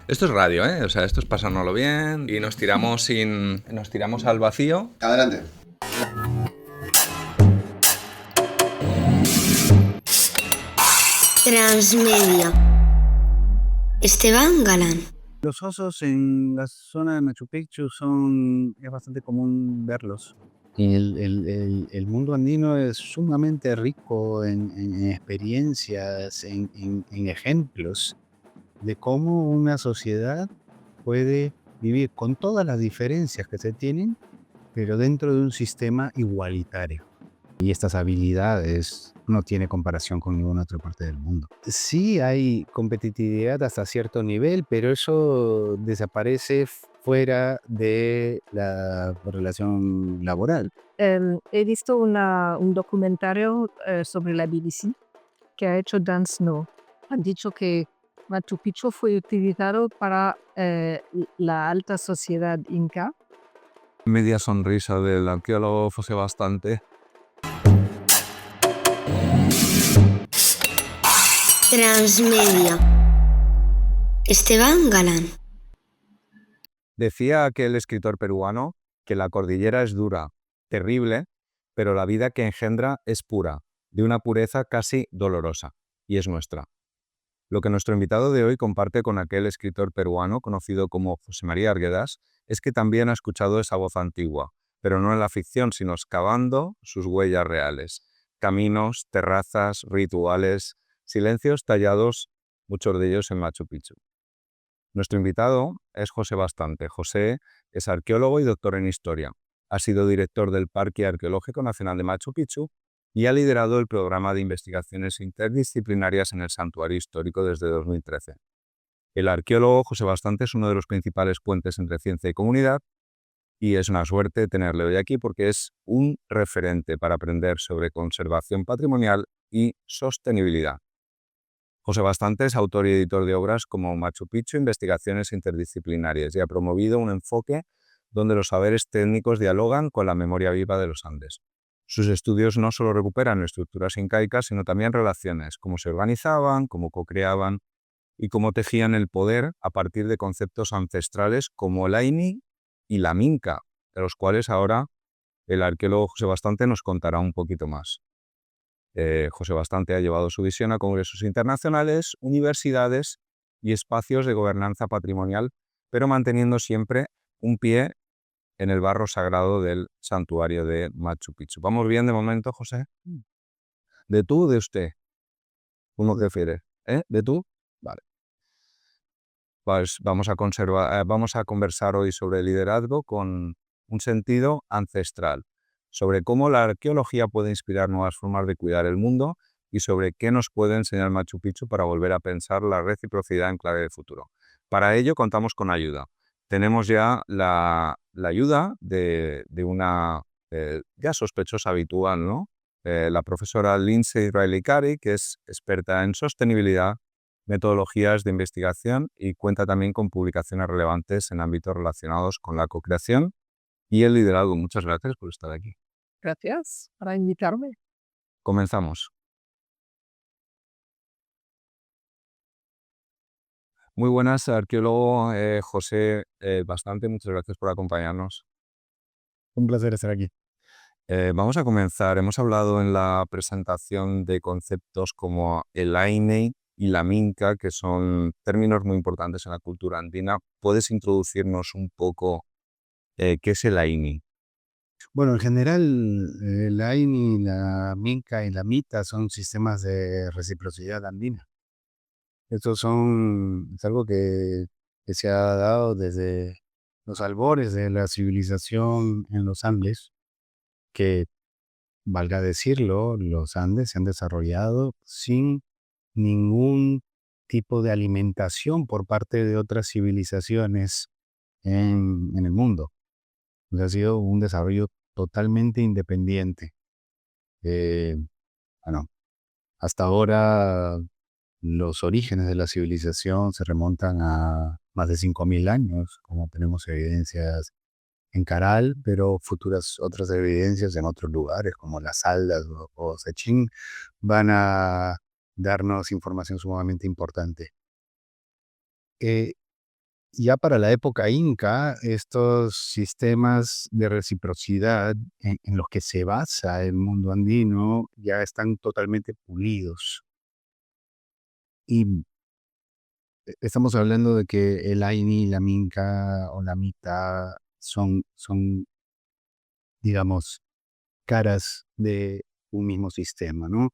Esto es radio, ¿eh? O sea, esto es pasárnoslo bien y nos tiramos al vacío. Adelante. Transmedia. Esteban Galán. Los osos en la zona de Machu Picchu es bastante común verlos. Y el mundo andino es sumamente rico en experiencias, en ejemplos de cómo una sociedad puede vivir con todas las diferencias que se tienen, pero dentro de un sistema igualitario. Y estas habilidades no tiene comparación con ninguna otra parte del mundo. Sí hay competitividad hasta cierto nivel, pero eso desaparece fuera de la relación laboral. He visto un documentario sobre la BBC que ha hecho Dan Snow. Han dicho que Machu Picchu fue utilizado para la alta sociedad inca. Media sonrisa del arqueólogo José Bastante. Transmedia. Esteban Galán. Decía aquel escritor peruano que la cordillera es dura, terrible, pero la vida que engendra es pura, de una pureza casi dolorosa, y es nuestra. Lo que nuestro invitado de hoy comparte con aquel escritor peruano conocido como José María Arguedas es que también ha escuchado esa voz antigua, pero no en la ficción, sino excavando sus huellas reales. Caminos, terrazas, rituales, silencios tallados, muchos de ellos en Machu Picchu. Nuestro invitado es José Bastante. José es arqueólogo y doctor en historia. Ha sido director del Parque Arqueológico Nacional de Machu Picchu y ha liderado el programa de investigaciones interdisciplinarias en el Santuario Histórico desde 2013. El arqueólogo José Bastante es uno de los principales puentes entre ciencia y comunidad y es una suerte tenerle hoy aquí porque es un referente para aprender sobre conservación patrimonial y sostenibilidad. José Bastante es autor y editor de obras como Machu Picchu, Investigaciones Interdisciplinarias, y ha promovido un enfoque donde los saberes técnicos dialogan con la memoria viva de los Andes. Sus estudios no solo recuperan estructuras incaicas, sino también relaciones, cómo se organizaban, cómo co-creaban y cómo tejían el poder a partir de conceptos ancestrales como el Aini y la Minca, de los cuales ahora el arqueólogo José Bastante nos contará un poquito más. José Bastante ha llevado su visión a congresos internacionales, universidades y espacios de gobernanza patrimonial, pero manteniendo siempre un pie en el barro sagrado del santuario de Machu Picchu. ¿Vamos bien de momento, José? ¿De tú o de usted? ¿Cómo prefieres? ¿De tú? Vale. Pues vamos a conversar hoy sobre liderazgo con un sentido ancestral, sobre cómo la arqueología puede inspirar nuevas formas de cuidar el mundo y sobre qué nos puede enseñar Machu Picchu para volver a pensar la reciprocidad en clave de futuro. Para ello contamos con ayuda. Tenemos ya la ayuda de una ya sospechosa habitual, ¿no? La profesora Lindsay Riley Carey, que es experta en sostenibilidad, metodologías de investigación y cuenta también con publicaciones relevantes en ámbitos relacionados con la co-creación y el liderazgo. Muchas gracias por estar aquí. Gracias por invitarme. Comenzamos. Muy buenas, arqueólogo José Bastante. Muchas gracias por acompañarnos. Un placer estar aquí. Vamos a comenzar. Hemos hablado en la presentación de conceptos como el Aine y la Minca, que son términos muy importantes en la cultura andina. ¿Puedes introducirnos un poco qué es el Aini? Bueno, en general, el Aini, la Minca y la Mita son sistemas de reciprocidad andina. Estos es algo que se ha dado desde los albores de la civilización en los Andes, que, valga decirlo, los Andes se han desarrollado sin ningún tipo de alimentación por parte de otras civilizaciones en el mundo. Ha sido un desarrollo totalmente independiente. Bueno, hasta ahora los orígenes de la civilización se remontan a más de 5.000 años, como tenemos evidencias en Caral, pero otras evidencias en otros lugares, como las Saldas o Sechín, van a darnos información sumamente importante. Ya para la época inca, estos sistemas de reciprocidad en los que se basa el mundo andino ya están totalmente pulidos. Y estamos hablando de que el Aini, la Minca o la Mita son, digamos, caras de un mismo sistema, ¿no?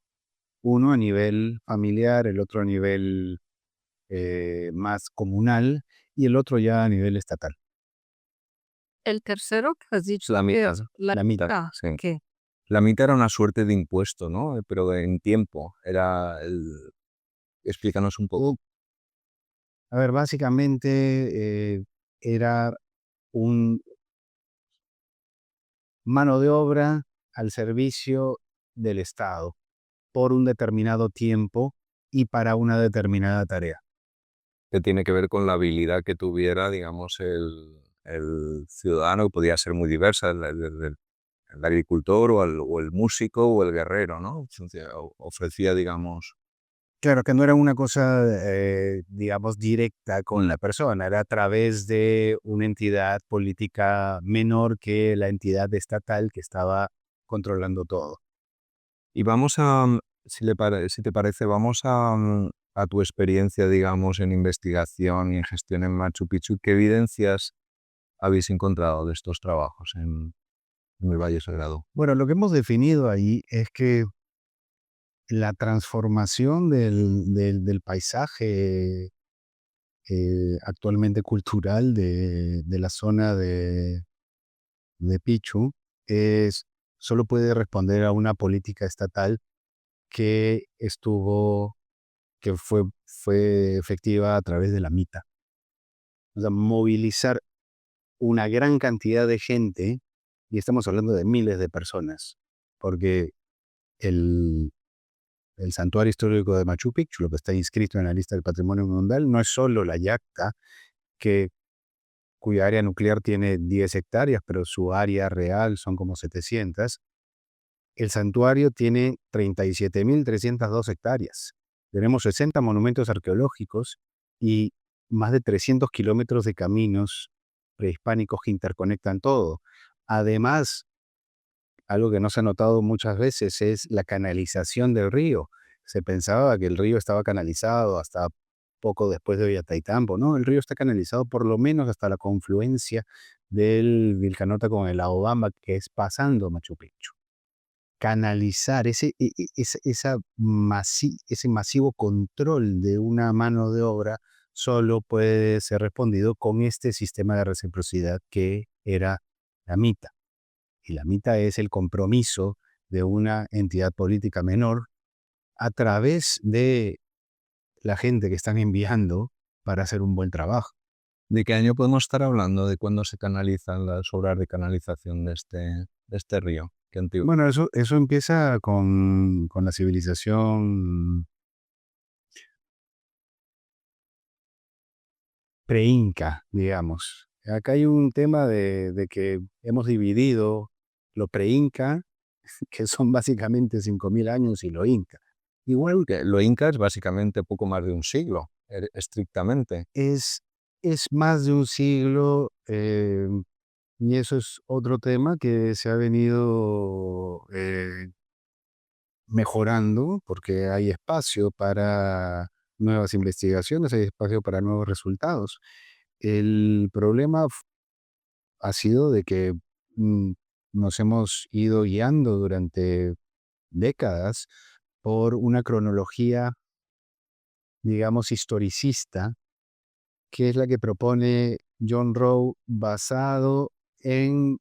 Uno a nivel familiar, el otro a nivel más comunal y el otro ya a nivel estatal. El tercero que has dicho La que mitad. es la La mitad, mitad, sí. ¿qué? La mitad era una suerte de impuesto, ¿no? Pero en tiempo. Era el... Explícanos un poco. A ver, básicamente era un mano de obra al servicio del Estado por un determinado tiempo y para una determinada tarea. Que tiene que ver con la habilidad que tuviera, digamos, el ciudadano, que podía ser muy diversa, el agricultor o el músico o el guerrero, ¿no? Ofrecía, digamos... Claro que no era una cosa, digamos, directa con la persona, era a través de una entidad política menor que la entidad estatal que estaba controlando todo. Y vamos a, si te parece, vamos a tu experiencia, digamos, en investigación y en gestión en Machu Picchu. ¿Qué evidencias habéis encontrado de estos trabajos en el Valle Sagrado? Bueno, lo que hemos definido ahí es que la transformación del paisaje actualmente cultural de la zona de Pichu es, solo puede responder a una política estatal que estuvo, que fue efectiva a través de la MITA. O sea, movilizar una gran cantidad de gente, y estamos hablando de miles de personas, porque el, el santuario histórico de Machu Picchu, lo que está inscrito en la lista del patrimonio mundial, no es solo la yacta, que, cuya área nuclear tiene 10 hectáreas, pero su área real son como 700. El santuario tiene 37.302 hectáreas. Tenemos 60 monumentos arqueológicos y más de 300 kilómetros de caminos prehispánicos que interconectan todo. Además, algo que no se ha notado muchas veces es la canalización del río. Se pensaba que el río estaba canalizado hasta poco después de Ollantaytambo, ¿no? El río está canalizado por lo menos hasta la confluencia del Vilcanota con el Aobamba, que es pasando Machu Picchu. Canalizar ese masivo control de una mano de obra solo puede ser respondido con este sistema de reciprocidad que era la MITA. Y la MITA es el compromiso de una entidad política menor a través de la gente que están enviando para hacer un buen trabajo. ¿De qué año podemos estar hablando? ¿De cuándo se canalizan las obras de canalización de este río? ¿Qué antiguo? Bueno, eso empieza con la civilización pre-inca, digamos. Acá hay un tema de que hemos dividido lo pre-inca, que son básicamente 5.000 años, y lo inca. Igual Que lo inca es básicamente poco más de un siglo, estrictamente. es más de un siglo, y eso es otro tema que se ha venido mejorando, porque hay espacio para nuevas investigaciones, hay espacio para nuevos resultados. El problema ha sido de que mm, nos hemos ido guiando durante décadas por una cronología, digamos, historicista, que es la que propone John Rowe basado en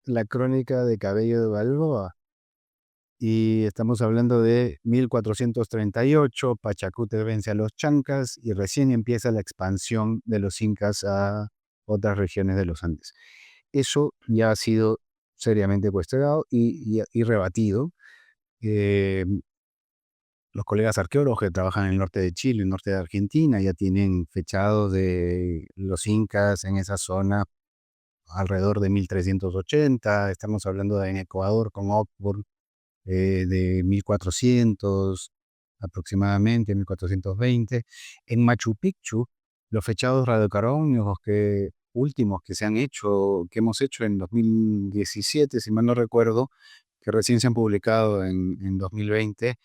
la crónica de Cabello de Balboa. Y estamos hablando de 1438, Pachacútec vence a los chancas y recién empieza la expansión de los incas a otras regiones de los Andes. Eso ya ha sido seriamente cuestionado y rebatido. Eh, los colegas arqueólogos que trabajan en el norte de Chile, el norte de Argentina, ya tienen fechados de los incas en esa zona alrededor de 1380. Estamos hablando en Ecuador con Oxford de 1400 aproximadamente, 1420. En Machu Picchu los fechados radiocarbónicos últimos que que hemos hecho en 2017, si mal no recuerdo, que recién se han publicado en 2020,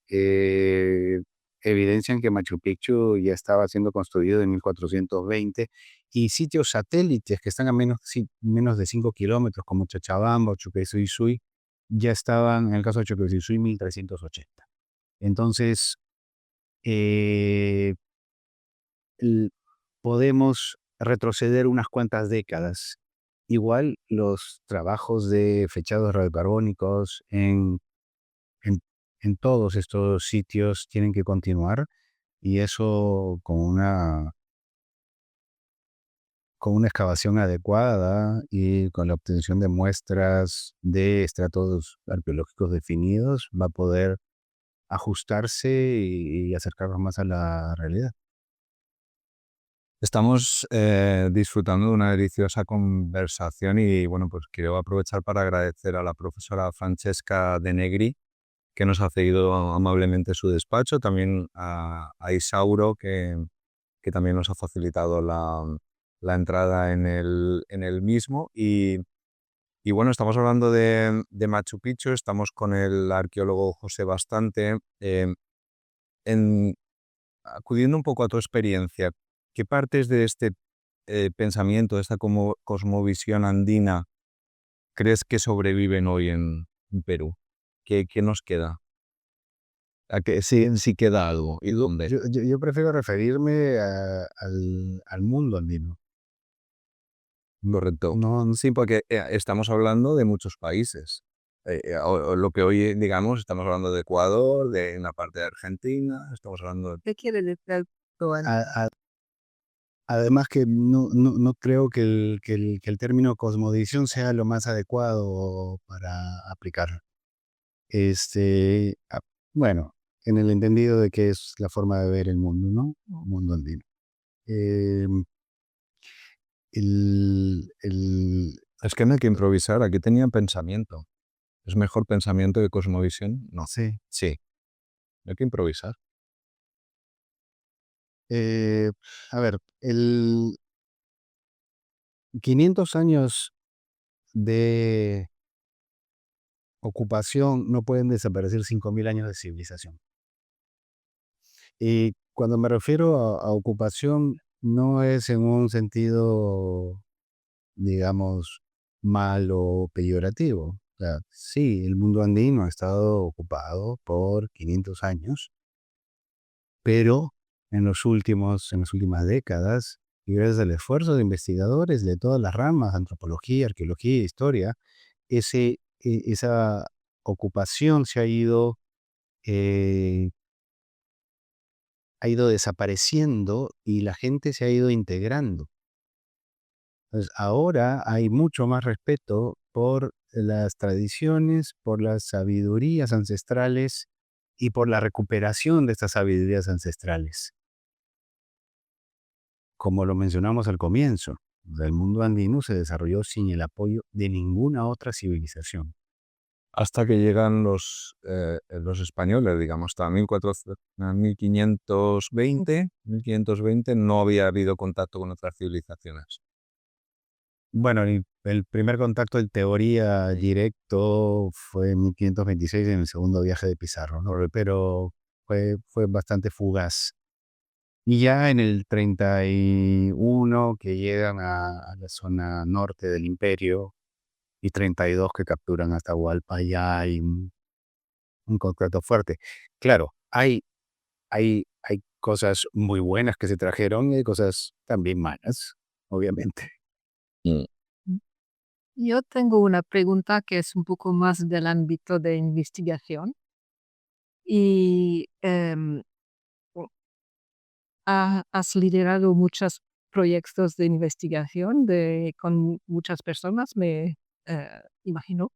eh, evidencian que Machu Picchu ya estaba siendo construido en 1420 y sitios satélites que están a menos de 5 kilómetros, como Cochabamba o Choquequirauquén, ya estaban, en el caso de Choquequirauquén, 1380. Entonces, eh, l- podemos retroceder unas cuantas décadas. Igual los trabajos de fechados radiocarbónicos en, en todos estos sitios tienen que continuar y eso con una excavación adecuada y con la obtención de muestras de estratos arqueológicos definidos va a poder ajustarse y acercarnos más a la realidad. Estamos disfrutando de una deliciosa conversación y bueno, pues quiero aprovechar para agradecer a la profesora Francesca De Negri, que nos ha cedido amablemente su despacho, también a Isauro, que también nos ha facilitado la entrada en el mismo. Y bueno, estamos hablando de Machu Picchu, estamos con el arqueólogo José Bastante. En, acudiendo un poco a tu experiencia, ¿qué partes de este pensamiento, de esta cosmovisión andina, crees que sobreviven hoy en Perú? ¿Qué nos queda? ¿A que si queda algo? ¿Y dónde? Yo prefiero referirme al mundo andino. Correcto. No, Sí, porque estamos hablando de muchos países. O lo que hoy, digamos, estamos hablando de Ecuador, de una parte de Argentina, estamos hablando de... ¿Qué quiere decir Joan? además que no creo que el término cosmovisión sea lo más adecuado para aplicar. Este, ah, bueno, en el entendido de que es la forma de ver el mundo, ¿no? Mundo andino. Em, el Es que no hay que improvisar, aquí tenían pensamiento. ¿Es mejor pensamiento que cosmovisión? No. sí. Sí, hay que improvisar. Eh, a ver, 500 años de ocupación no pueden desaparecer 5.000 años de civilización. Y cuando me refiero a ocupación, no es en un sentido, digamos, mal o peyorativo. O sea, sí, el mundo andino ha estado ocupado por 500 años, pero en las últimas décadas, y gracias al esfuerzo de investigadores de todas las ramas, antropología, arqueología, historia, esa ocupación eh, ha ido desapareciendo y la gente se ha ido integrando. Entonces, ahora hay mucho más respeto por las tradiciones, por las sabidurías ancestrales y por la recuperación de estas sabidurías ancestrales. Como lo mencionamos al comienzo, el mundo andino se desarrolló sin el apoyo de ninguna otra civilización. Hasta que llegan los españoles, digamos, hasta 1520 no había habido contacto con otras civilizaciones. Bueno, el primer contacto en teoría directo fue en 1526 en el segundo viaje de Pizarro, ¿no? Pero fue bastante fugaz. Y ya en el 31 que llegan a la zona norte del imperio y 32 que capturan hasta Hualpa, ya hay un contacto fuerte. Claro, hay cosas muy buenas que se trajeron y hay cosas también malas, obviamente. Mm. Yo tengo una pregunta que es un poco más del ámbito de investigación y has liderado muchos proyectos de investigación con muchas personas, me imagino.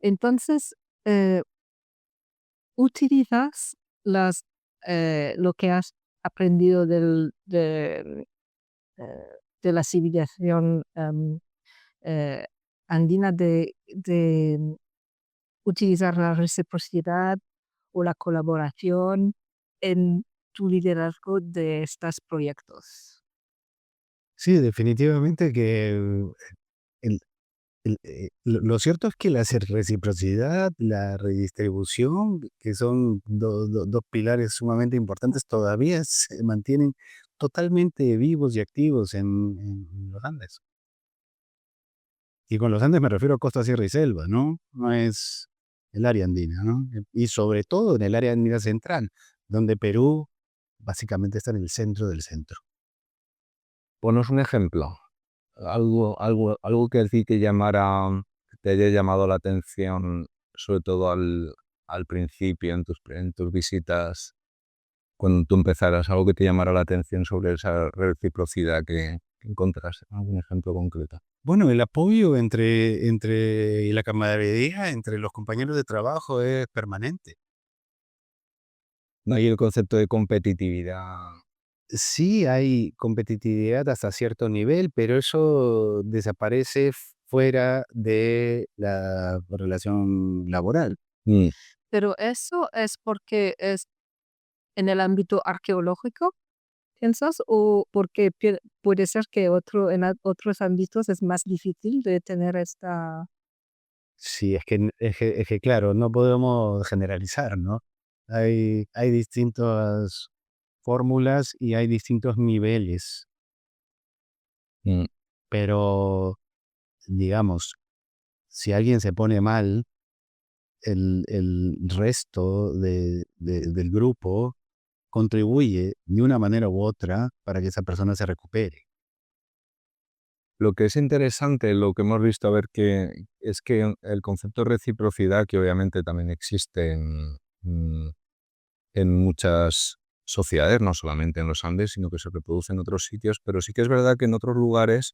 Entonces, eh, ¿utilizas lo que has aprendido eh, de la civilización eh, andina de utilizar la reciprocidad o la colaboración en tu liderazgo de estos proyectos? Sí, definitivamente que el lo cierto es que la reciprocidad, la redistribución, que son 2 pilares sumamente importantes, todavía se mantienen totalmente vivos y activos en los Andes. Y con los Andes me refiero a costa, sierra y selva, ¿no? No es el área andina, ¿no? Y sobre todo en el área andina central, donde Perú básicamente está en el centro del centro. Ponos un ejemplo, algo que sí que que te haya llamado la atención, sobre todo al principio en tus visitas, cuando tú empezaras, algo que te llamara la atención sobre esa reciprocidad que encontraste, algún ejemplo concreto. Bueno, el apoyo y la camaradería entre los compañeros de trabajo es permanente. No hay el concepto de competitividad. Sí hay competitividad hasta cierto nivel, pero eso desaparece fuera de la relación laboral. Mm, Pero eso es porque es en el ámbito arqueológico, ¿piensas? ¿O porque puede ser que en otros ámbitos es más difícil de tener esta... Sí, es que claro, no podemos generalizar, ¿no? Hay distintas fórmulas y hay distintos niveles, mm. pero digamos, si alguien se pone mal, el resto del grupo contribuye de una manera u otra para que esa persona se recupere. Lo que es interesante, lo que hemos visto, a ver, es que el concepto de reciprocidad, que obviamente también existe mm, en muchas sociedades, no solamente en los Andes, sino que se reproduce en otros sitios, pero sí que es verdad que en otros lugares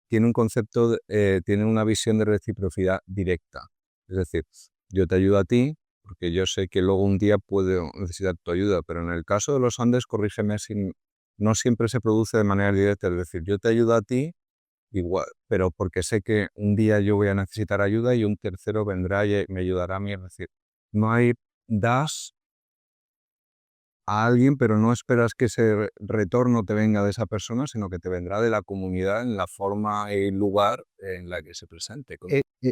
tiene un concepto, tiene una visión de reciprocidad directa. Es decir, yo te ayudo a ti porque yo sé que luego un día puedo necesitar tu ayuda, pero en el caso de los Andes, corrígeme si no siempre se produce de manera directa. Es decir, yo te ayudo a ti igual, pero porque sé que un día yo voy a necesitar ayuda y un tercero vendrá y me ayudará a mí. Es decir, no hay das a alguien, pero no esperas que ese retorno te venga de esa persona, sino que te vendrá de la comunidad en la forma y lugar en la que se presente.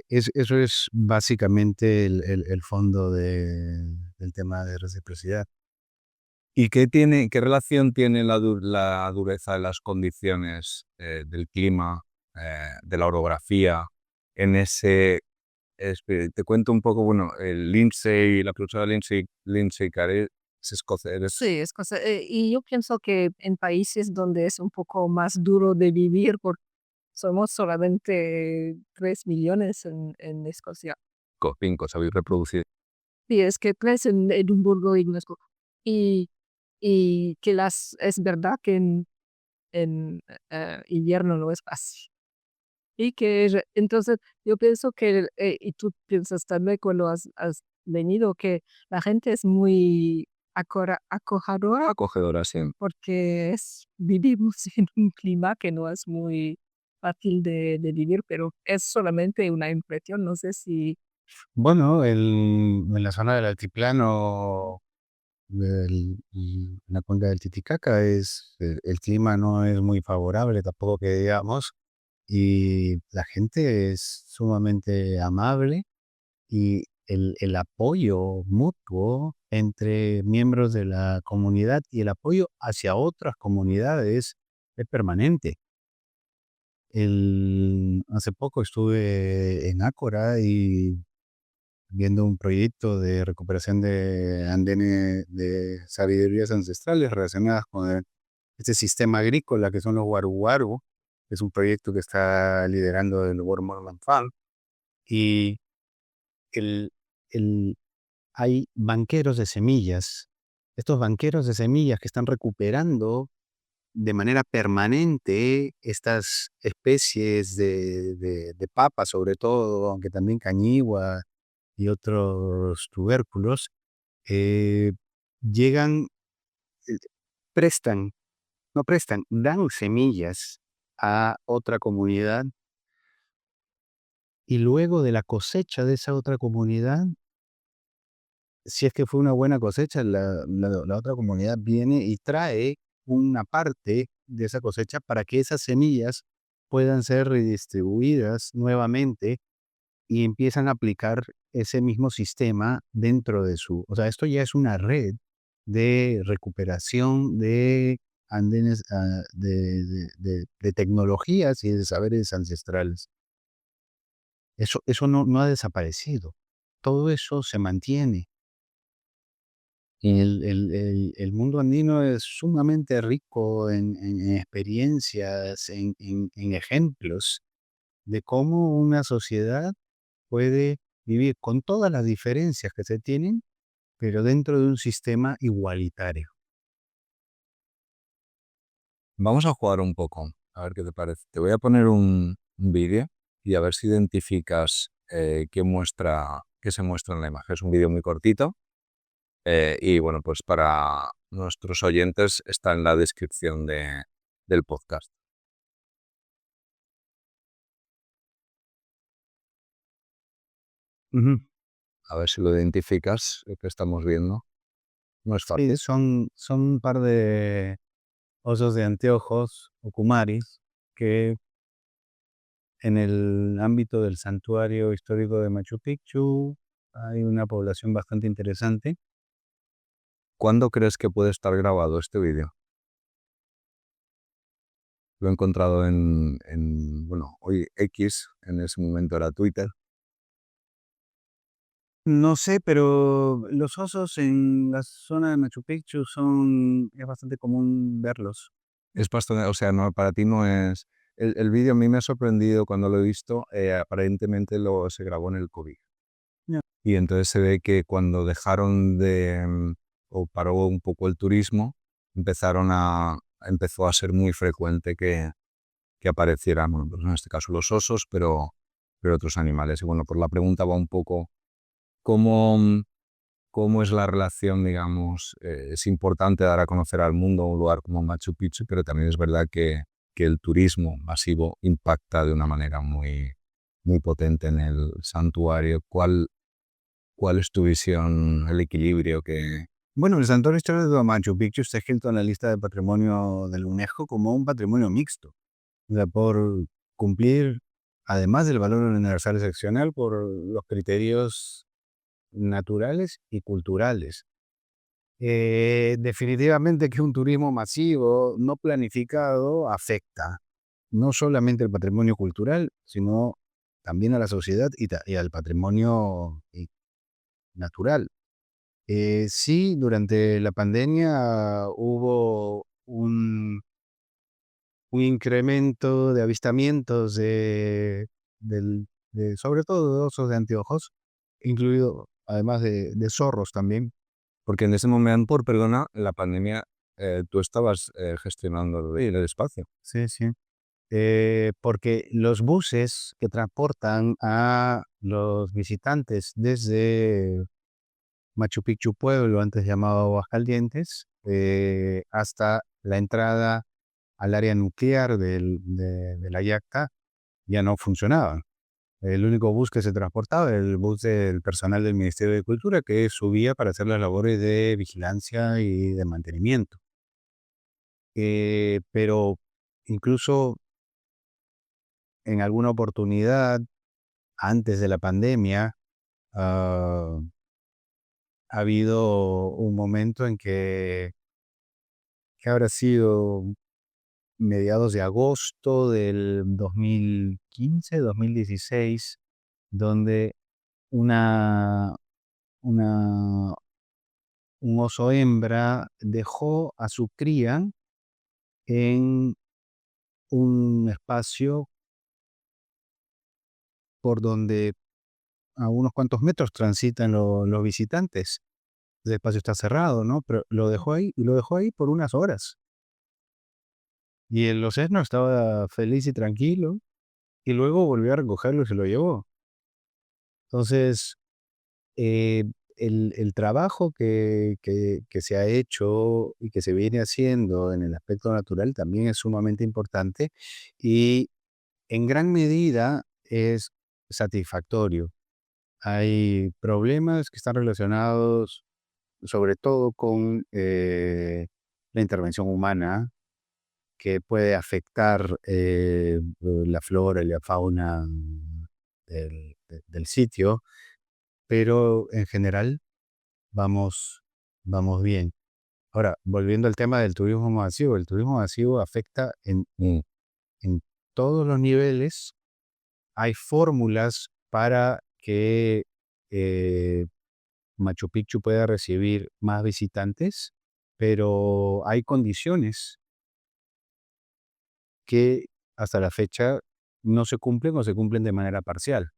Eso es básicamente el fondo del tema de reciprocidad. ¿Y qué relación tiene la dureza de las condiciones del clima, de la orografía, en ese... te cuento un poco, bueno, la profesora Lindsay Carey es escocés. Sí, es cosa, y yo pienso que en países donde es un poco más duro de vivir, porque somos solamente 3 millones en Escocia. 5, sabéis reproducir. Sí, es que 3 en Edimburgo y Glasgow. Y, y que es verdad que en invierno no es fácil. Y que entonces yo pienso que, y tú piensas también cuando has venido, que la gente es muy acogedora Acogedora siempre. porque vivimos en un clima que no es muy fácil de vivir, pero es solamente una impresión, no sé si... Bueno, en la zona del altiplano, en la cuenca del Titicaca, el clima no es muy favorable, tampoco que digamos, y la gente es sumamente amable y el apoyo mutuo entre miembros de la comunidad y el apoyo hacia otras comunidades es permanente. Hace poco estuve en Ácora y viendo un proyecto de recuperación de andenes de sabidurías ancestrales relacionadas con este sistema agrícola que son los Waru, que es un proyecto que está liderando el World Mormon Fund. Y el, el, hay banqueros de semillas, estos banqueros de semillas que están recuperando de manera permanente estas especies de papa, sobre todo, aunque también cañigua y otros tubérculos, eh, llegan, eh, prestan, no prestan, dan semillas a otra comunidad y luego de la cosecha de esa otra comunidad si es que fue una buena cosecha, la otra comunidad viene y trae una parte de esa cosecha para que esas semillas puedan ser redistribuidas nuevamente y empiezan a aplicar ese mismo sistema dentro de o sea, esto ya es una red de recuperación de andenes, de tecnologías y de saberes ancestrales. Eso no ha desaparecido. Todo eso se mantiene. Y el mundo andino es sumamente rico en experiencias, en ejemplos de cómo una sociedad puede vivir con todas las diferencias que se tienen, pero dentro de un sistema igualitario. Vamos a jugar un poco, a ver qué te parece. Te voy a poner un vídeo y a ver si identificas qué se muestra en la imagen. Es un vídeo muy cortito y bueno, pues para nuestros oyentes está en la descripción del podcast. Ujú. A ver si lo identificas, lo que estamos viendo. No es Sí, fácil. son un par de osos de anteojos o kumaris que en el ámbito del santuario histórico de Machu Picchu hay una población bastante interesante. ¿Cuándo crees que puede estar grabado este vídeo? Lo he encontrado bueno, hoy X, en ese momento era Twitter. No sé, pero los osos en la zona de Machu Picchu es bastante común verlos. Es bastante, o sea, no, para ti no es... El vídeo a mí me ha sorprendido cuando lo he visto, aparentemente se grabó en el COVID. Ya. Y entonces se ve que cuando dejaron o paró un poco el turismo, empezó a ser muy frecuente que aparecieran, bueno, pues en este caso los osos, pero otros animales. Y bueno, pues la pregunta va un poco cómo, cómo es la relación, digamos, es importante dar a conocer al mundo un lugar como Machu Picchu, pero también es verdad que el turismo masivo impacta de una manera muy potente en el santuario. ¿Cuál es tu visión, el equilibrio que... Bueno, el santuario histórico de Machu Picchu está escrito en la lista de patrimonio de la UNESCO como un patrimonio mixto. O sea, por cumplir, además del valor universal excepcional, por los criterios naturales y culturales. Definitivamente que un turismo masivo, no planificado, afecta no solamente el patrimonio cultural, sino también a la sociedad y al patrimonio natural. Sí, durante la pandemia hubo un incremento de avistamientos sobre todo de osos de anteojos, incluido además de zorros también. Porque en ese momento, perdona, la pandemia, tú estabas gestionando el espacio. Sí, sí. Porque los buses que transportan a los visitantes desde Machu Picchu Pueblo, antes llamado Aguascalientes, hasta la entrada al área nuclear de la Yacta, ya no funcionaban. El único bus que se transportaba era el bus del personal del Ministerio de Cultura, que subía para hacer las labores de vigilancia y de mantenimiento. Pero incluso en alguna oportunidad, antes de la pandemia, ah, ha habido un momento en que habrá sido mediados de agosto del 2015, 2016, donde una, una, un oso hembra dejó a su cría en un espacio por donde a unos cuantos metros transitan los visitantes. El espacio está cerrado, ¿no? Pero lo dejó ahí, y lo dejó ahí por unas horas. Y el osesno estaba feliz y tranquilo, y luego volvió a recogerlo y se lo llevó. Entonces, eh, el trabajo que se ha hecho y que se viene haciendo en el aspecto natural también es sumamente importante y en gran medida es satisfactorio. hay problemas que están relacionados sobre todo con la intervención humana que puede afectar la flora y la fauna del sitio, pero en general vamos, vamos bien. Ahora, volviendo al tema del turismo masivo, el turismo masivo afecta Mm. en todos los niveles. Hay fórmulas para que Machu Picchu pueda recibir más visitantes, pero hay condiciones que hasta la fecha no se cumplen o se cumplen de manera parcial.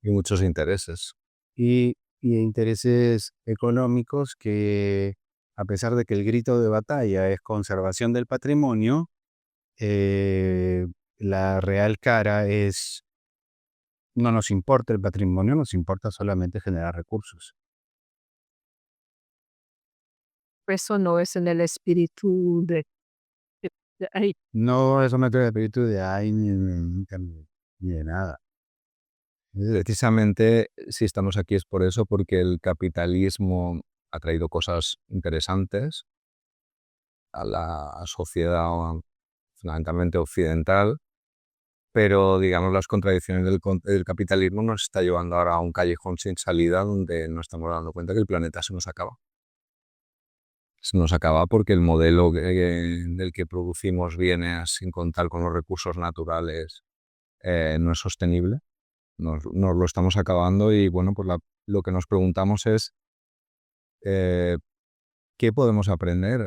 Y muchos intereses. Y intereses económicos que, a pesar de que el grito de batalla es conservación del patrimonio, eh, la real cara es no nos importa el patrimonio, nos importa solamente generar recursos. Eso no es en el espíritu ay, No es una de espíritu de ay ni de nada. Precisamente, si estamos aquí es por eso, porque el capitalismo ha traído cosas interesantes a la sociedad fundamentalmente occidental, pero digamos las contradicciones del capitalismo nos está llevando ahora a un callejón sin salida donde nos estamos dando cuenta que el planeta se nos acaba. Se nos acaba porque el modelo del que producimos bienes sin contar con los recursos naturales no es sostenible. Nos lo estamos acabando y bueno, pues lo que nos preguntamos es eh, ¿qué podemos aprender?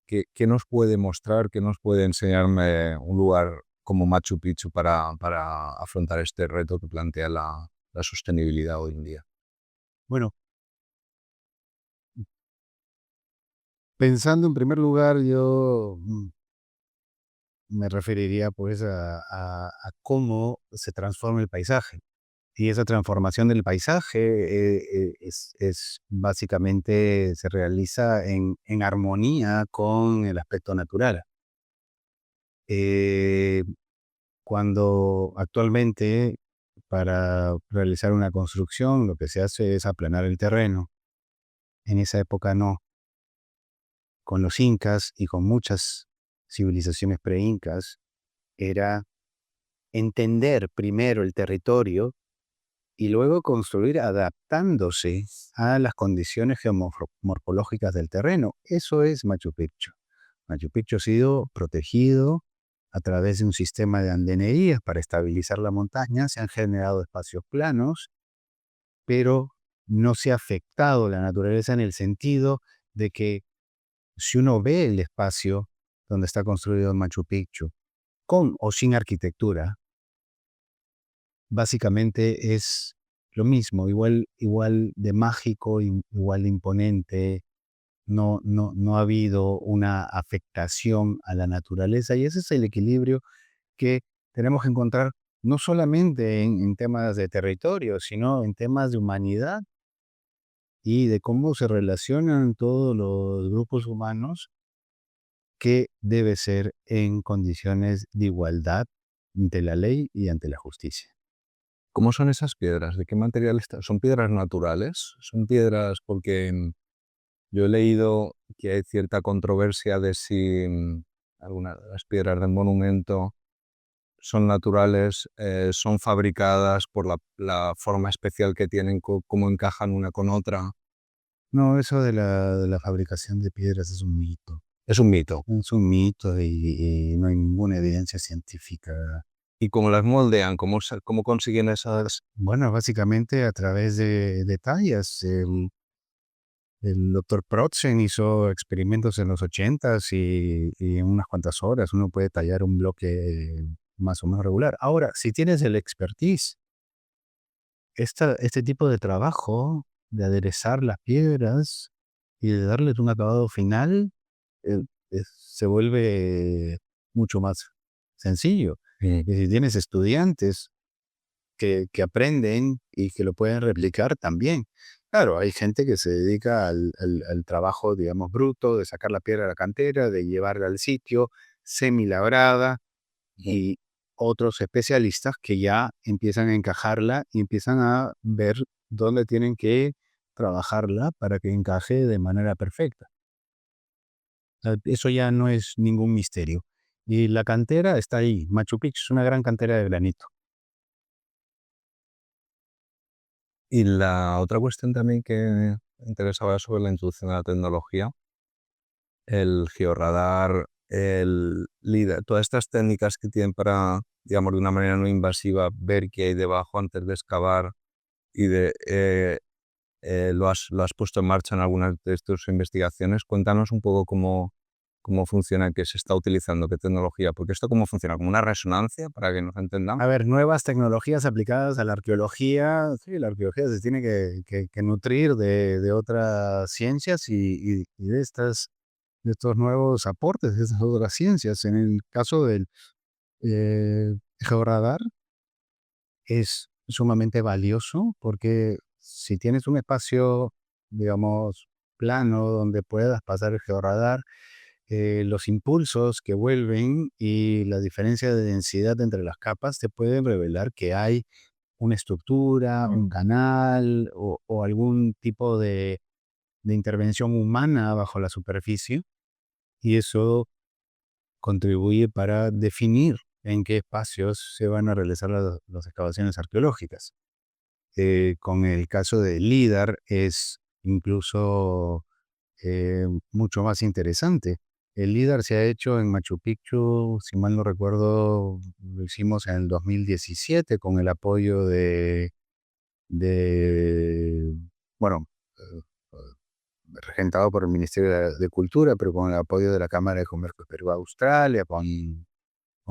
¿Qué nos puede mostrar, qué nos puede enseñarme un lugar como Machu Picchu para afrontar este reto que plantea la sostenibilidad hoy en día? Bueno, pensando en primer lugar, yo me referiría pues a cómo se transforma el paisaje. Y esa transformación del paisaje es básicamente se realiza en armonía con el aspecto natural. Eh, Cuando actualmente para realizar una construcción lo que se hace es aplanar el terreno. En esa época no. Con los incas y con muchas civilizaciones pre-incas era entender primero el territorio y luego construir adaptándose a las condiciones geomorfológicas del terreno. Eso es Machu Picchu. Machu Picchu ha sido protegido a través de un sistema de andenerías para estabilizar la montaña. Se han generado espacios planos, pero no se ha afectado la naturaleza en el sentido de que si uno ve el espacio donde está construido Machu Picchu, con o sin arquitectura, básicamente es lo mismo, igual de mágico, igual de imponente. No ha habido una afectación a la naturaleza y ese es el equilibrio que tenemos que encontrar no solamente en temas de territorio, sino en temas de humanidad y de cómo se relacionan todos los grupos humanos que debe ser en condiciones de igualdad ante la ley y ante la justicia. ¿Cómo son esas piedras? ¿De qué material están? ¿Son piedras naturales? ¿Son piedras porque yo he leído que hay cierta controversia de si algunas de las piedras del monumento son naturales, son fabricadas por la forma especial que tienen, cómo encajan una con otra? No, eso de la fabricación de piedras es un mito. Es un mito. Es un mito y no hay ninguna evidencia científica. ¿Y cómo las moldean? ¿Cómo consiguen esas? Bueno, básicamente a través de tallas. El doctor Protzen hizo experimentos en los 80s y en unas cuantas horas uno puede tallar un bloque más o menos regular. Ahora, si tienes el expertise, este tipo de trabajo de aderezar las piedras y de darles un acabado final, eh, se vuelve mucho más sencillo. Y si tienes estudiantes que aprenden y que lo pueden replicar también. Claro, hay gente que se dedica al trabajo, digamos, bruto, de sacar la piedra de la cantera, de llevarla al sitio, semilabrada, y otros especialistas que ya empiezan a encajarla y empiezan a ver donde tienen que trabajarla para que encaje de manera perfecta. Eso ya no es ningún misterio. Y la cantera está ahí. Machu Picchu es una gran cantera de granito. Y la otra cuestión también que me interesaba sobre la introducción de la tecnología, el georradar, el LIDAR, todas estas técnicas que tienen para, digamos, de una manera no invasiva, ver qué hay debajo antes de excavar y lo has puesto en marcha en algunas de tus investigaciones. Cuéntanos un poco cómo funciona, qué se está utilizando, qué tecnología, porque esto cómo funciona, como una resonancia para que nos entendamos. A ver, nuevas tecnologías aplicadas a la arqueología. Sí, la arqueología se tiene que nutrir de otras ciencias y de estos nuevos aportes de estas otras ciencias. En el caso del georradar, es sumamente valioso porque si tienes un espacio, digamos, plano donde puedas pasar el georradar, los impulsos que vuelven y la diferencia de densidad entre las capas te pueden revelar que hay una estructura, un canal o algún tipo de intervención humana bajo la superficie, y eso contribuye para definir en qué espacios se van a realizar las excavaciones arqueológicas. Con el caso de LIDAR es incluso mucho más interesante. El LIDAR se ha hecho en Machu Picchu, si mal no recuerdo, lo hicimos en el 2017 con el apoyo de bueno, eh, regentado por el Ministerio de Cultura, pero con el apoyo de la Cámara de Comercio Perú-Australia, con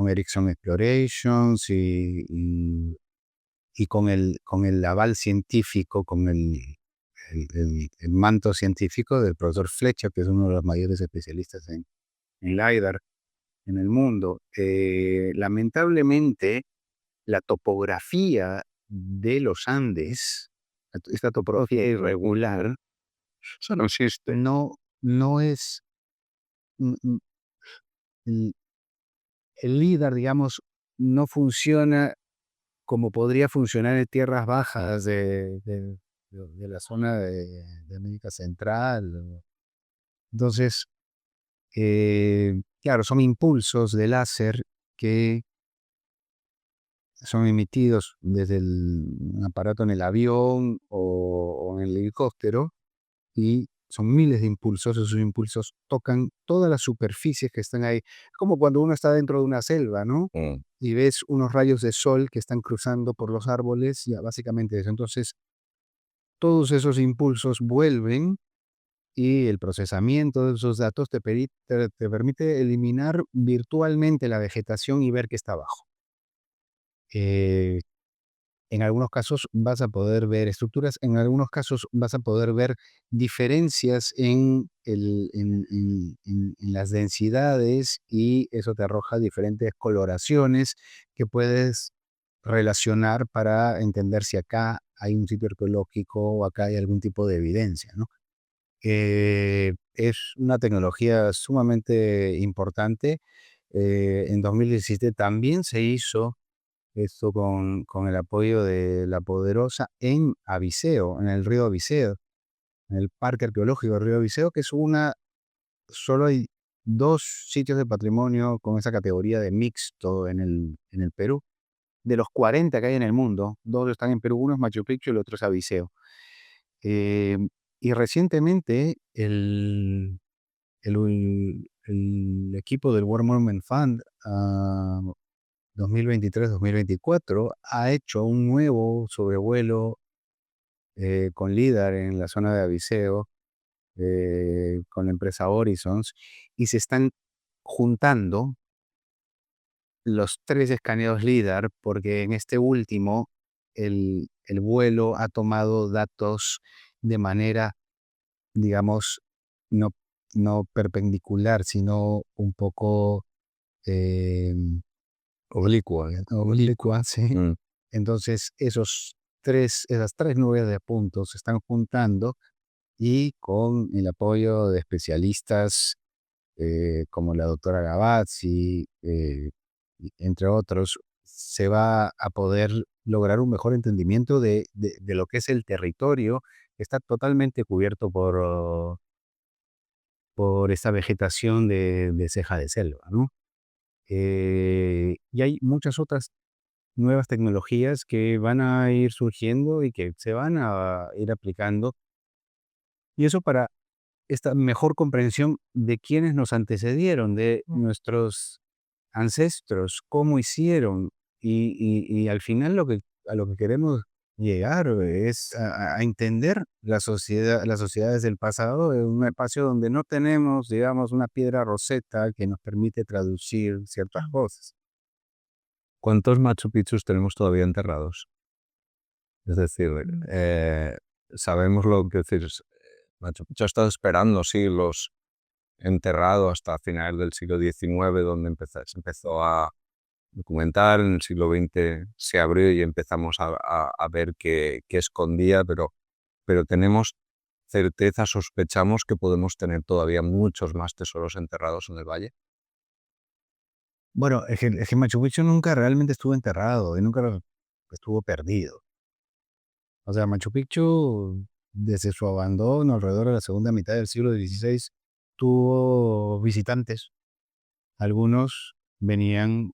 Ericsson Explorations y con el aval científico, con el manto científico del profesor Fletcher, que es uno de los mayores especialistas en LiDAR en el mundo. Lamentablemente, la topografía de los Andes, esta topografía irregular, eso no existe. No es mm, mm, el el LiDAR, digamos, no funciona como podría funcionar en tierras bajas de la zona de América Central. Entonces, claro, son impulsos de láser que son emitidos desde un aparato en el avión o en el helicóptero, y son miles de impulsos. Esos impulsos tocan todas las superficies que están ahí. Es como cuando uno está dentro de una selva, ¿no? Mm. Y ves unos rayos de sol que están cruzando por los árboles, ya básicamente eso. Entonces, todos esos impulsos vuelven y el procesamiento de esos datos te permite eliminar virtualmente la vegetación y ver qué está abajo. Eh, En algunos casos vas a poder ver estructuras, en algunos casos vas a poder ver diferencias en las densidades, y eso te arroja diferentes coloraciones que puedes relacionar para entender si acá hay un sitio arqueológico o acá hay algún tipo de evidencia, ¿no? Es una tecnología sumamente importante. En 2017 también se hizo esto con el apoyo de La Poderosa en Abiseo, en el río Abiseo, en el Parque Arqueológico del río Abiseo, que es solo hay 2 sitios de patrimonio con esa categoría de mixto en el Perú. De los 40 que hay en el mundo, 2 están en Perú, uno es Machu Picchu y el otro es Abiseo. Eh, y recientemente el equipo del World Monument Fund, 2023-2024, ha hecho un nuevo sobrevuelo con LIDAR en la zona de Abiseo, con la empresa Horizons, y se están juntando los 3 escaneos LIDAR, porque en este último el vuelo ha tomado datos de manera, digamos, no, no perpendicular, sino un poco Oblicua. oblicua, sí. Mm. Entonces, esas 3 nubes de puntos se están juntando, y con el apoyo de especialistas como la doctora Gavazzi, entre otros, se va a poder lograr un mejor entendimiento de lo que es el territorio, que está totalmente cubierto por esta vegetación de ceja de selva, ¿no? Y hay muchas otras nuevas tecnologías que van a ir surgiendo y que se van a ir aplicando, y eso para esta mejor comprensión de quienes nos antecedieron, de nuestros ancestros, cómo hicieron, y al final a lo que queremos llegar es a entender las sociedades del pasado en un espacio donde no tenemos, digamos, una piedra roseta que nos permite traducir ciertas cosas. ¿Cuántos Machu Picchus tenemos todavía enterrados? Es decir, sabemos lo que decir. Machu Picchu ha estado esperando siglos enterrado hasta finales del siglo XIX, donde se empezó a documentar. En el siglo XX se abrió y empezamos a ver qué escondía, pero tenemos certeza, sospechamos que podemos tener todavía muchos más tesoros enterrados en el valle. Bueno, es que Machu Picchu nunca realmente estuvo enterrado y nunca estuvo perdido. O sea, Machu Picchu, desde su abandono alrededor de la segunda mitad del siglo XVI, tuvo visitantes. Algunos venían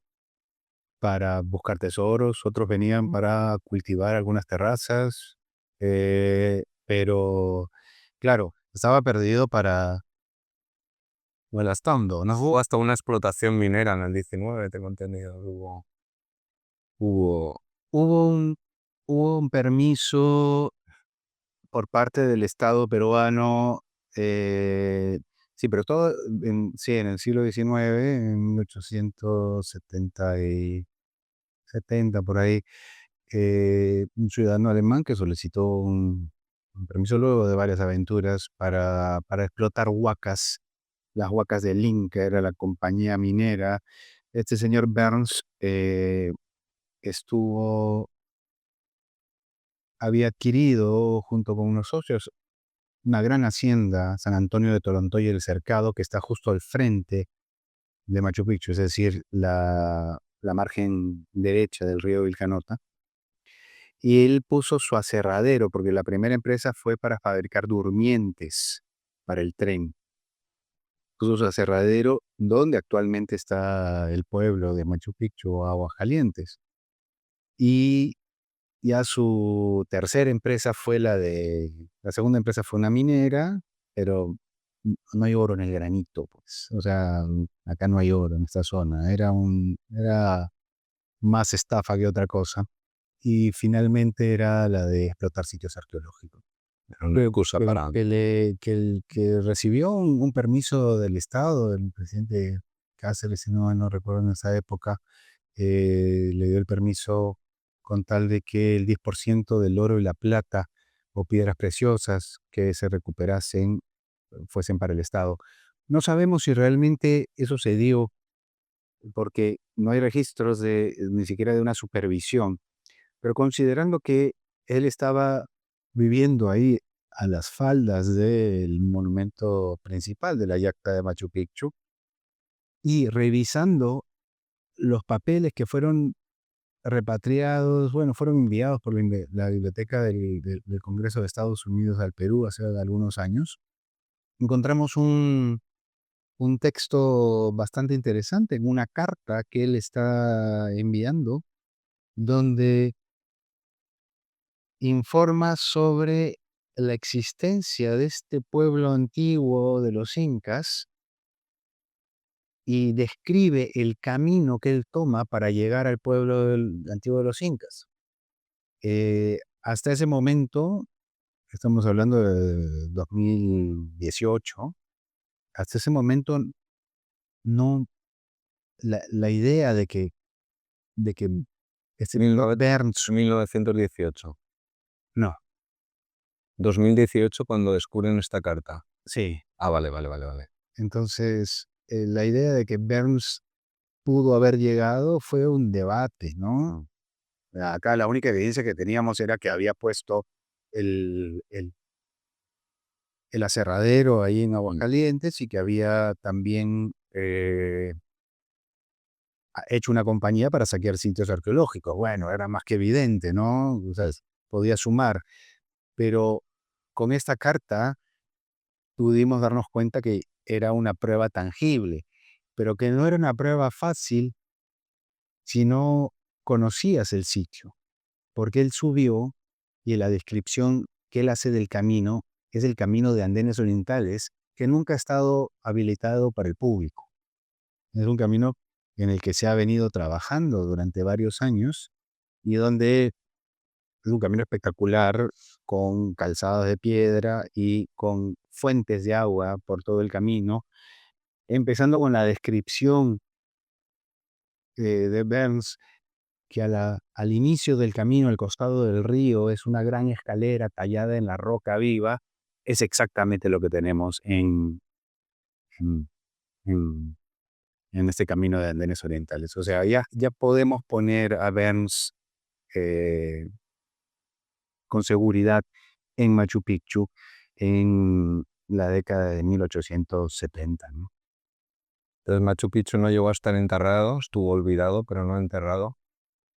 para buscar tesoros, otros venían para cultivar algunas terrazas, pero claro, estaba perdido para el estando, ¿no? Hubo hasta una explotación minera en el 19, tengo entendido. Hubo, hubo un, hubo un permiso por parte del Estado peruano, sí, pero todo sí, en el siglo XIX, en 1870 por ahí, un ciudadano alemán que solicitó un permiso luego de varias aventuras para explotar huacas, las huacas de Link, que era la compañía minera. Este señor Burns estuvo, había adquirido junto con unos socios una gran hacienda, San Antonio de Torontoy el Cercado, que está justo al frente de Machu Picchu, es decir, la margen derecha del río Vilcanota. Y él puso su aserradero, porque la primera empresa fue para fabricar durmientes para el tren. Puso su aserradero donde actualmente está el pueblo de Machu Picchu, Aguas Calientes. Y ya su tercera empresa fue la segunda empresa fue una minera, pero no hay oro en el granito, pues. O sea, acá no hay oro en esta zona. Era más estafa que otra cosa. Y finalmente era la de explotar sitios arqueológicos. Era una excusa para... Que recibió un permiso del Estado, del presidente Cáceres, si no recuerdo en esa época, le dio el permiso con tal de que el 10% del oro y la plata o piedras preciosas que se recuperasen fuesen para el Estado. No sabemos si realmente eso se dio porque no hay registros ni siquiera de una supervisión, pero considerando que él estaba viviendo ahí a las faldas del monumento principal de la Yacta de Machu Picchu y revisando los papeles que fueron repatriados, bueno, fueron enviados por la Biblioteca del Congreso de Estados Unidos al Perú hace algunos años, encontramos un texto bastante interesante en una carta que él está enviando, donde informa sobre la existencia de este pueblo antiguo de los incas y describe el camino que él toma para llegar al pueblo antiguo de los incas. Hasta ese momento, estamos hablando de 2018, hasta ese momento no, la idea de que este Burns, 1918. no, 2018 cuando descubren esta carta. sí. Ah, vale. Entonces, la idea de que Burns pudo haber llegado fue un debate, ¿no? Acá la única evidencia que teníamos era que había puesto el aserradero ahí en Aguascalientes y que había también ha hecho una compañía para saquear sitios arqueológicos. Bueno, era más que evidente, ¿no? O sea, podía sumar. Pero con esta carta pudimos darnos cuenta que era una prueba tangible, pero que no era una prueba fácil si no conocías el sitio, porque él subió y en la descripción que él hace del camino es el camino de Andenes Orientales que nunca ha estado habilitado para el público. Es un camino en el que se ha venido trabajando durante varios años y donde es un camino espectacular con calzadas de piedra y con fuentes de agua por todo el camino, empezando con la descripción de Burns, que al inicio del camino, al costado del río, es una gran escalera tallada en la roca viva. Es exactamente lo que tenemos en, en- en este camino de Andenes Orientales. O sea, ya podemos poner a Burns eh, con seguridad en Machu Picchu en la década de 1870, ¿no? Entonces Machu Picchu no llegó a estar enterrado, estuvo olvidado, pero no enterrado.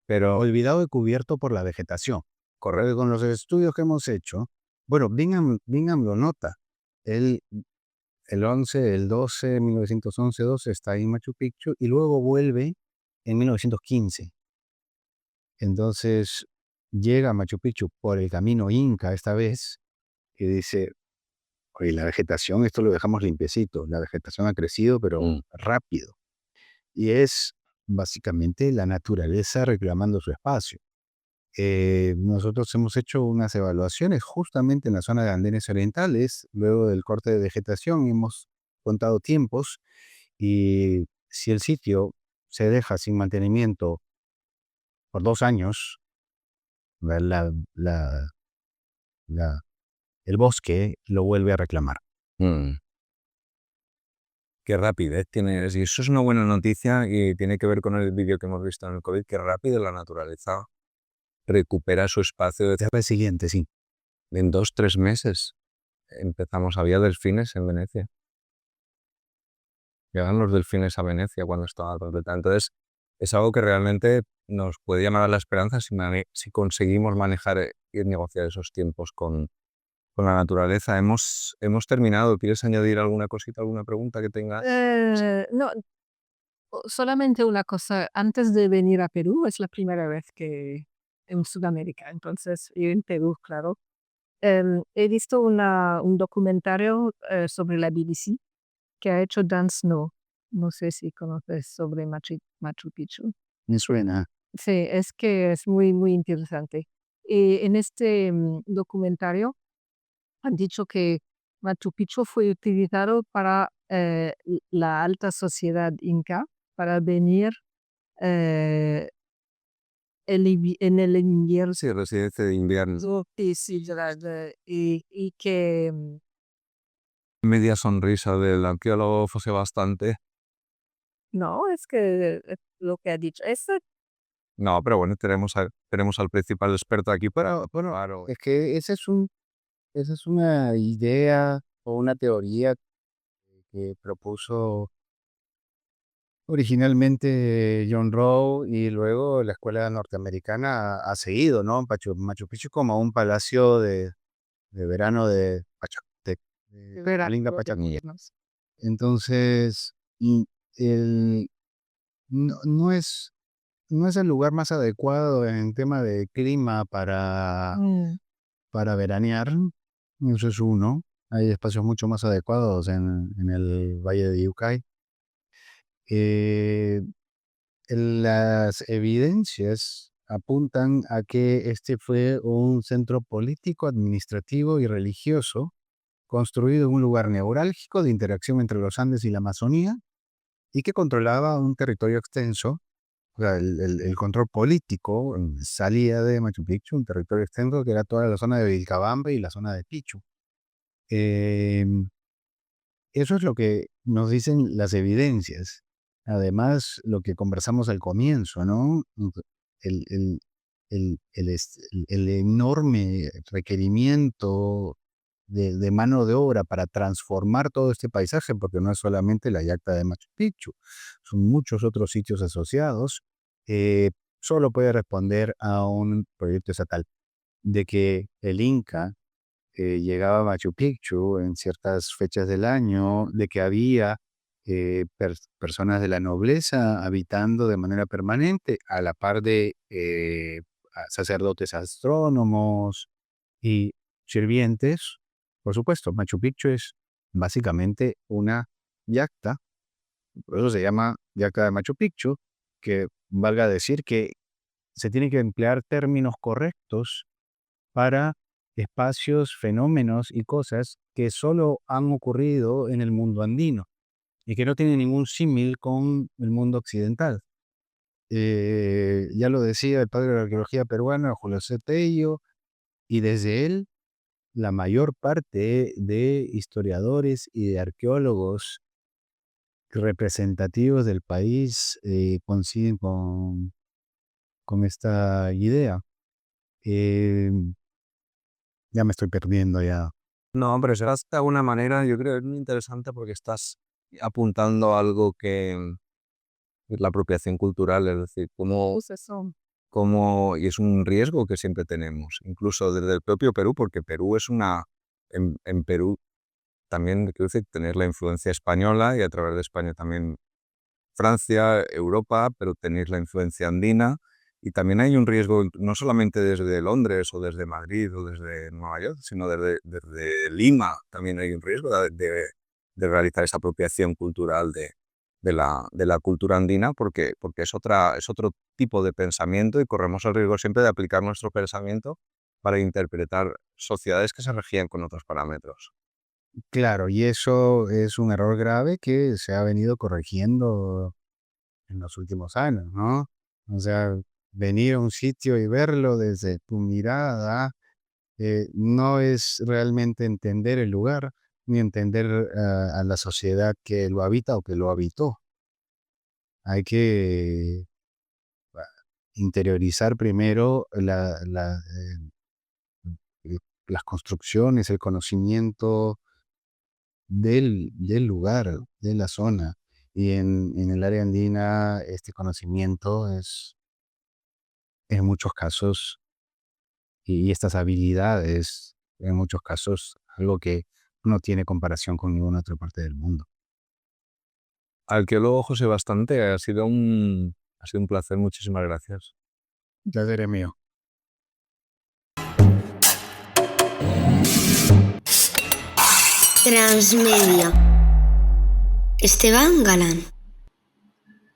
Pero Olvidado y cubierto por la vegetación. Correcto, con los estudios que hemos hecho, bueno, Bingham lo nota. Él, el 11, el 12, 1911-12 está ahí en Machu Picchu y luego vuelve en 1915. Entonces llega a Machu Picchu por el camino Inca esta vez y dice, oye, la vegetación, esto lo dejamos limpiecito, la vegetación ha crecido, pero rápido. Y es básicamente la naturaleza reclamando su espacio. Nosotros hemos hecho unas evaluaciones justamente en la zona de Andenes Orientales, luego del corte de vegetación, hemos contado tiempos y si el sitio se deja sin mantenimiento por 2 años, la- la- la- el bosque lo vuelve a reclamar. mm, qué rapidez tiene. Y eso es una buena noticia y tiene que ver con el vídeo que hemos visto en el COVID, qué rápido la naturaleza recupera su espacio El siguiente, sí. en 2, 3 meses. Había delfines en Venecia. Llegan los delfines a Venecia cuando estaba completa. Entonces, es algo que realmente nos puede llamar a la esperanza si conseguimos manejar y negociar esos tiempos con la naturaleza. Hemos terminado. ¿Quieres añadir alguna cosita, alguna pregunta que tengas? No, solamente una cosa, antes de venir a Perú, es la primera vez que en Sudamérica, entonces yo en Perú, claro. He visto un documentario sobre la BBC que ha hecho Dan Snow. No sé si conoces sobre Machu Picchu. Me suena. Sí, es que es muy, muy interesante. Y en este documentario han dicho que Machu Picchu fue utilizado para la alta sociedad inca para venir eh, en el invierno. Sí, residencia de invierno. Sí, sí, y que Media sonrisa del arqueólogo José Bastante. no, es que lo que ha dicho. No, pero bueno, tenemos al principal experto aquí para, bueno, claro. Es que esa es una idea o una teoría que propuso originalmente John Rowe y luego la escuela norteamericana ha seguido, ¿no? Machu Picchu como un palacio de verano de Pachacútec, de la linda Pachacútec. Entonces, el, no es el lugar más adecuado en tema de clima Mm, para veranear. Eso es uno. Hay espacios mucho más adecuados en el Valle de Yucay. Eh, Las evidencias apuntan a que este fue un centro político, administrativo y religioso construido en un lugar neurálgico de interacción entre los Andes y la Amazonía y que controlaba un territorio extenso. O sea, el control político salía de Machu Picchu, un territorio extenso que era toda la zona de Vilcabamba y la zona de Pichu. Em, Eso es lo que nos dicen las evidencias. Además, lo que conversamos al comienzo, ¿no? El, el, el enorme requerimiento de mano de obra para transformar todo este paisaje, porque no es solamente la yacta de Machu Picchu, son muchos otros sitios asociados, solo puede responder a un proyecto estatal. De que el Inca llegaba a Machu Picchu en ciertas fechas del año, de que había personas de la nobleza habitando de manera permanente, a la par de sacerdotes astrónomos y sirvientes. Por supuesto, Machu Picchu es básicamente una yacta, por eso se llama yacta de Machu Picchu, que valga decir que se tienen que emplear términos correctos para espacios, fenómenos y cosas que solo han ocurrido en el mundo andino y que no tienen ningún símil con el mundo occidental. Ya lo decía el padre de la arqueología peruana, Julio C. Tello, y desde él la mayor parte de historiadores y de arqueólogos representativos del país coinciden con esta idea. Ya me estoy perdiendo ya. No, pero eso de alguna manera yo creo que es muy interesante porque estás apuntando a algo que es la apropiación cultural, es decir, y es un riesgo que siempre tenemos, incluso desde el propio Perú, porque Perú es en Perú también quiero decir, tener la influencia española y a través de España también Francia, Europa, pero tenéis la influencia andina y también hay un riesgo, no solamente desde Londres o desde Madrid o desde Nueva York, sino desde Lima también hay un riesgo de realizar esa apropiación cultural de la cultura andina porque es otro tipo de pensamiento y corremos el riesgo siempre de aplicar nuestro pensamiento para interpretar sociedades que se regían con otros parámetros. Claro, y eso es un error grave que se ha venido corrigiendo en los últimos años, ¿no? O sea, venir a un sitio y verlo desde tu mirada no es realmente entender el lugar ni entender a la sociedad que lo habita o que lo habitó. Hay que interiorizar primero las construcciones, el conocimiento del lugar, de la zona. Y en el área andina este conocimiento es en muchos casos, y estas habilidades en muchos casos, algo que no tiene comparación con ninguna otra parte del mundo. Arqueólogo José Bastante, ha sido un placer, muchísimas gracias. El placer es mío. Transmedia. Esteban Galán.